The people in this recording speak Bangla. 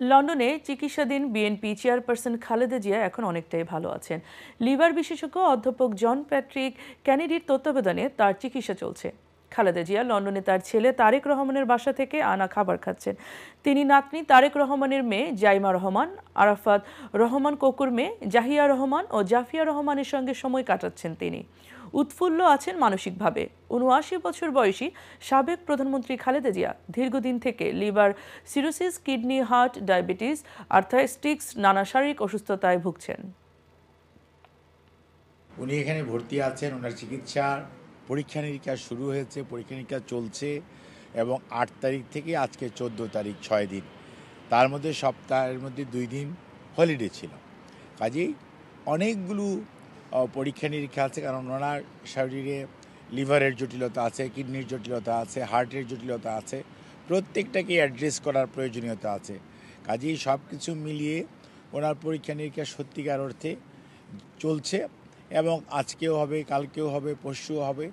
লন্ডনে চিকিৎসাধীন বিএনপি চেয়ারপারসন খালেদা জিয়া এখন অনেকটাই ভালো আছেন। লিভার বিশেষজ্ঞ অধ্যাপক জন প্যাট্রিক কেনেডির তত্ত্বাবধানে তার চিকিৎসা চলছে। খালেদা জিয়া লন্ডনে তার ছেলে তারেক রহমানের বাসা থেকে আনা খাবার খাচ্ছেন। তিনি নাতনি তারেক রহমানের মেয়ে জাইমা রহমান, আরাফাত রহমান কোকুর মেয়ে জাহিয়া রহমান ও জাফিয়া রহমানের সঙ্গে সময় কাটাচ্ছেন তিনি। উৎফুল্ল আছেন মানসিকভাবে। ৭৯ বছর বয়সী সাবেক প্রধানমন্ত্রী খালেদা জিয়া দীর্ঘদিন থেকে liver cirrhosis, kidney, heart, diabetes, arthritis নানা শারীরিক অসুস্থতায় ভুগছেন। উনি এখানে ভর্তি আছেন, ওনার চিকিৎসার পরীক্ষা নিরীক্ষা শুরু হয়েছে, পরীক্ষা নিরীক্ষা চলছে এবং ৮ তারিখ থেকে আজকে ১৪ তারিখ ৬ দিন, তার মধ্যে সপ্তাহের মধ্যে ২ দিন হলিডে ছিল। কাজেই অনেকগুলো পরীক্ষা নিরীক্ষা আছে, কারণ ওনার শরীরে লিভারের জটিলতা আছে, কিডনির জটিলতা আছে, হার্টের জটিলতা আছে, প্রত্যেকটাকে অ্যাড্রেস করার প্রয়োজনীয়তা আছে। কাজেই সব কিছু মিলিয়ে ওনার পরীক্ষা নিরীক্ষা সত্যিকার অর্থে চলছে এবং আজকেও হবে, কালকেও হবে, পরশুও হবে।